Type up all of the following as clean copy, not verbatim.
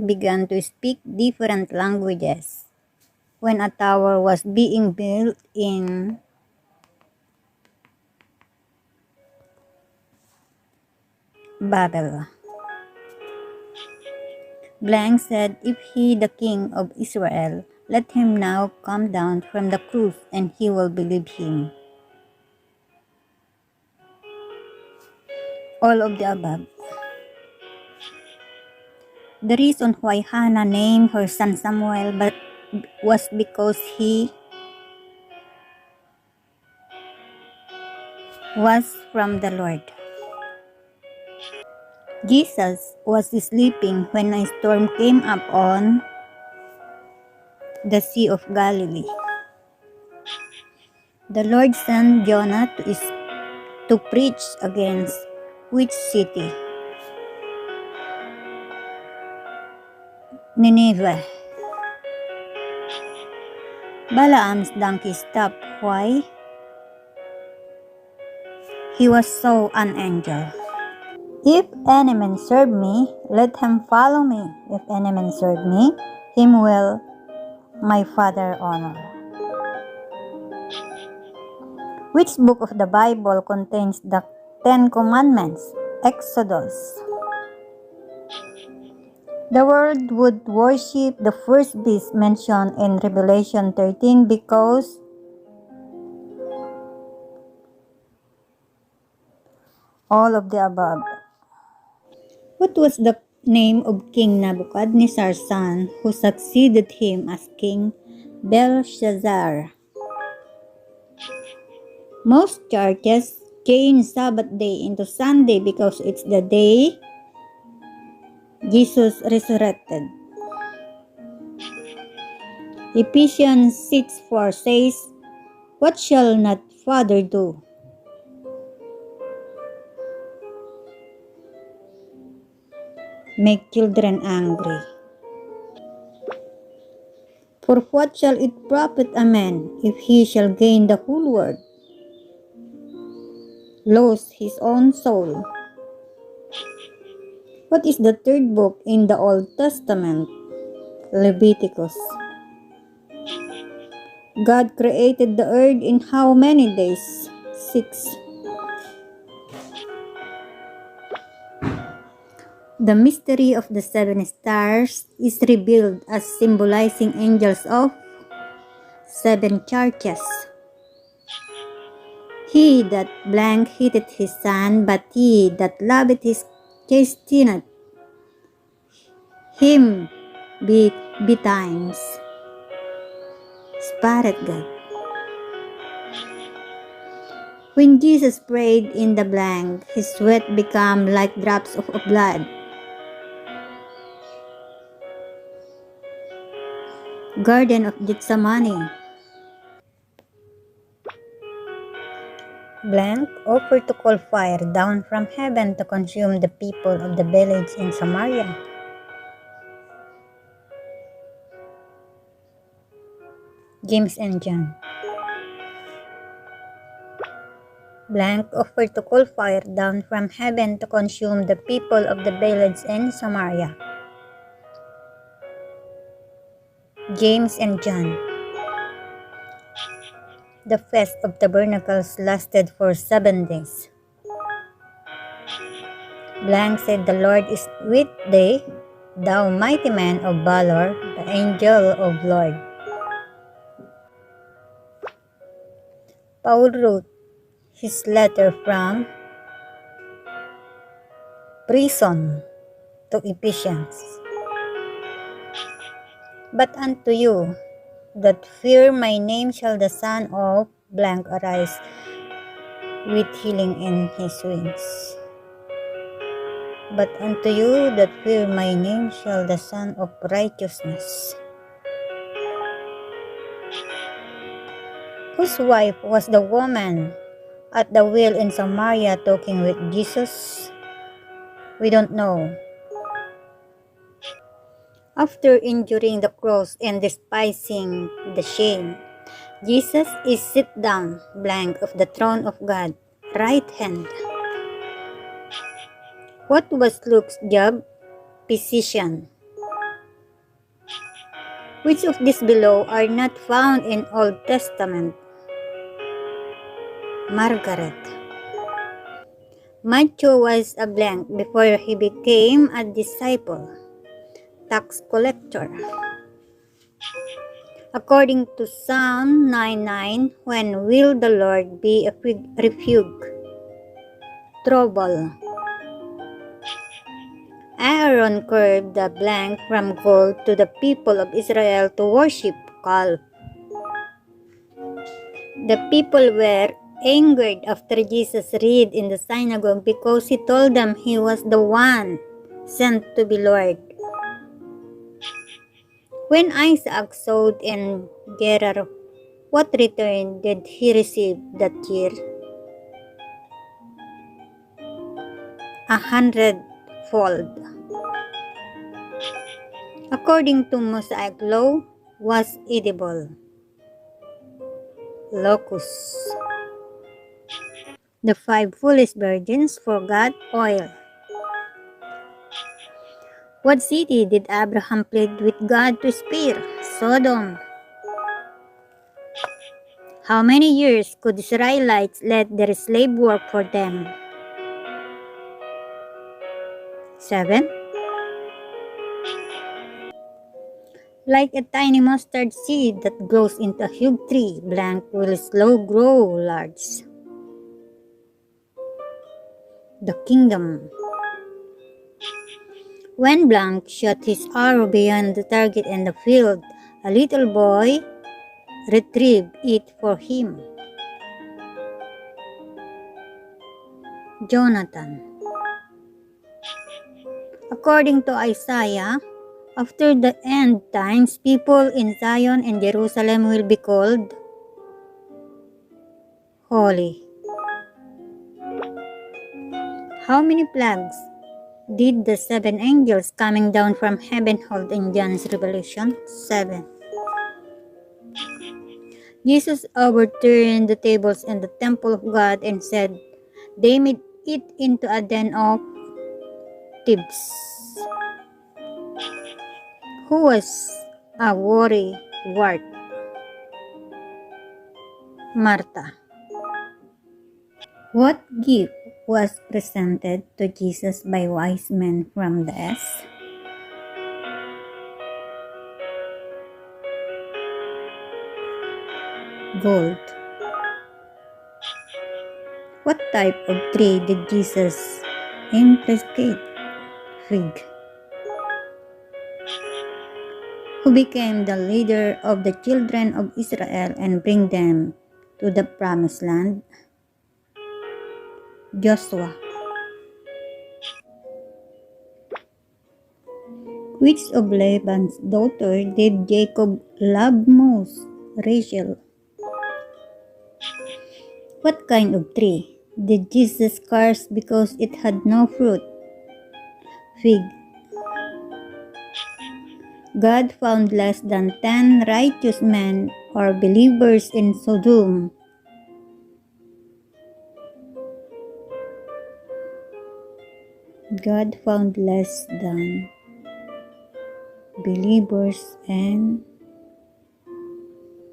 men began to speak different languages. When a tower was being built in Babel, Blank said, "If he, the king of Israel, let him now come down from the cross and he will believe him." All of the above. The reason why Hannah named her son Samuel was because he was from the Lord. Jesus was sleeping when a storm came up on the Sea of Galilee. The Lord sent Jonah to preach against which city? Nineveh. Balaam's donkey stopped. Why? He was so an angel. If any man serve me, let him follow me. If any man serve me, him will my Father honor. Which book of the Bible contains the 10 Commandments? Exodus. The world would worship the first beast mentioned in Revelation 13 because all of the above. What was the name of King Nebuchadnezzar's son who succeeded him as king? Belshazzar. Most churches change Sabbath day into Sunday because it's the day Jesus resurrected. Ephesians 6:4 says, "What shall not Father do?" Make children angry. For what shall it profit a man if he shall gain the whole world, lose his own soul? What is the third book in the Old Testament? Leviticus. God created the earth in how many days? 6. The mystery of the 7 stars is revealed as symbolizing angels of 7 churches. He that blank hated his son, but he that loved his chasteneth him betimes. Spirit God. When Jesus prayed in the blank, his sweat became like drops of blood. Garden of Gethsemane. Blank offered to call fire down from heaven to consume the people of the village in Samaria. James and John. Blank offered to call fire down from heaven to consume the people of the village in Samaria. James and John. The Feast of Tabernacles lasted for 7 days. Blank said, "The Lord is with thee, thou mighty man of valor, the angel of Lord." Paul wrote his letter from prison to Ephesians. "But unto you that fear my name shall the Son of blank arise with healing in his wings. But unto you that fear my name shall the Son of righteousness." Whose wife was the woman at the well in Samaria talking with Jesus? We don't know. After enduring the cross and despising the shame, Jesus is sit down blank of the throne of God, right hand. What was Luke's job? Physician. Which of these below are not found in Old Testament? Margaret. Matthew was a blank before he became a disciple. Tax collector. According to Psalm 9:9, when will the Lord be a refuge? Trouble. Aaron carved the blank from gold to the people of Israel to worship calf. The people were angered after Jesus read in the synagogue because he told them he was the one sent to be Lord. When Isaac sowed in Gerar, what return did he receive that year? 100-fold. According to Mosaic law, was edible. Locust. The 5 foolish virgins forgot oil. What city did Abraham plead with God to spare? Sodom. How many years could Israelites let their slave work for them? 7. Like a tiny mustard seed that grows into a huge tree, blank will slow grow large. The kingdom. When blank shot his arrow beyond the target in the field, a little boy retrieved it for him. Jonathan. According to Isaiah, after the end times, people in Zion and Jerusalem will be called holy. How many plagues did the 7 angels coming down from heaven hold in John's Revelation? 7. Jesus overturned the tables in the temple of God and said, "They made it into a den of thieves." Who was a worrywart? Martha. What gift was presented to Jesus by wise men from the east? Gold. What type of tree did Jesus implicate? Fig. Who became the leader of the children of Israel and bring them to the promised land? Joshua. Which of Laban's daughters did Jacob love most? Rachel. What kind of tree did Jesus curse because it had no fruit? Fig. God found less than 10 righteous men or believers in Sodom. God found less than believers in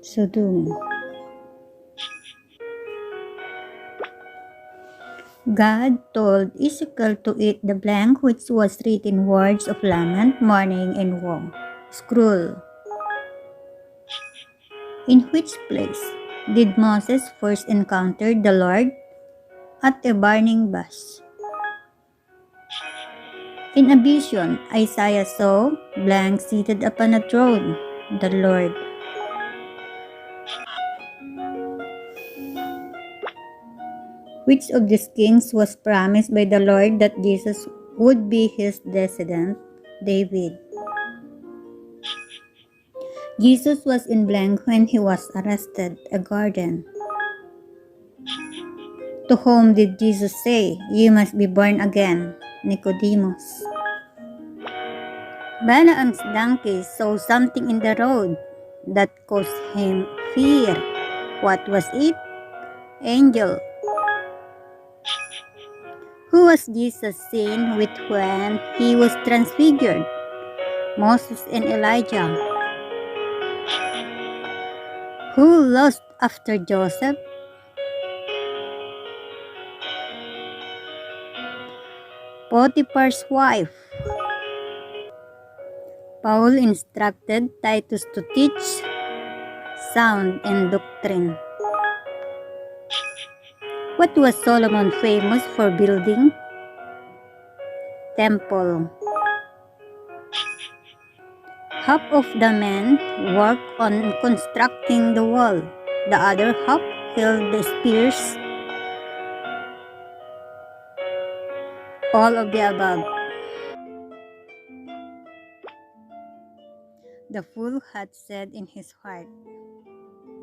Sodom. God told Ezekiel to eat the blank which was written words of lament, mourning, and woe. Scroll. In which place did Moses first encounter the Lord? At a burning bush. In a vision, Isaiah saw blank seated upon a throne, the Lord. Which of these kings was promised by the Lord that Jesus would be his descendant? David. Jesus was in blank when he was arrested, a garden. To whom did Jesus say, "You must be born again"? Nicodemus. Balaam's donkey saw something in the road that caused him fear. What was it? Angel. Who was Jesus seen with when he was transfigured? Moses and Elijah. Who lost after Joseph? Potiphar's wife. Paul instructed Titus to teach sound and doctrine. What was Solomon famous for building? Temple. Half of the men worked on constructing the wall. The other half held the spears. All of the above. The fool had said in his heart,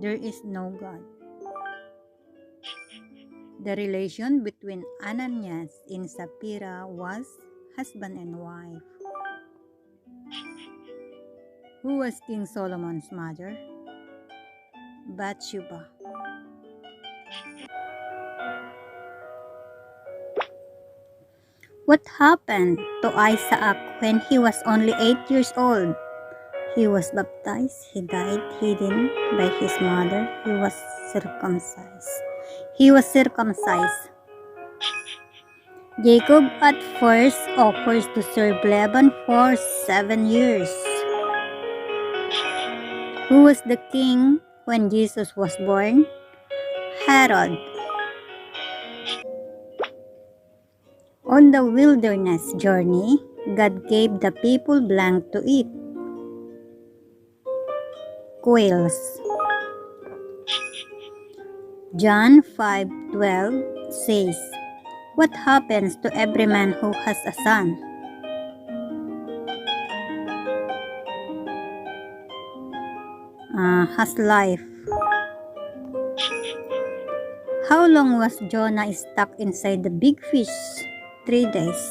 "There is no God." The relation between Ananias and Sapphira was husband and wife. Who was King Solomon's mother? Bathsheba. What happened to Isaac when he was only 8 years old? He was baptized, he died hidden by his mother, he was circumcised. Jacob at first offers to serve Laban for 7 years. Who was the king when Jesus was born? Herod. On the wilderness journey, God gave the people blank to eat. Quails. John 5:12 says, "What happens to every man who has a son?" Has life. How long was Jonah stuck inside the big fish? 3 days.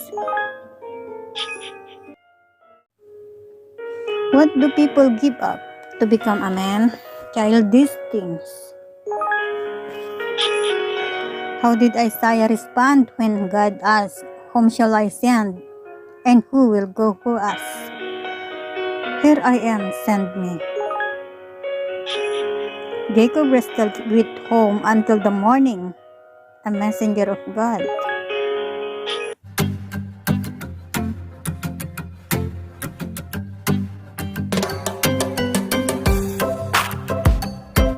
What do people give up to become a man? Childish things. How did Isaiah respond when God asked, "Whom shall I send? And who will go for us?" "Here I am, send me." Jacob wrestled with home until the morning, a messenger of God.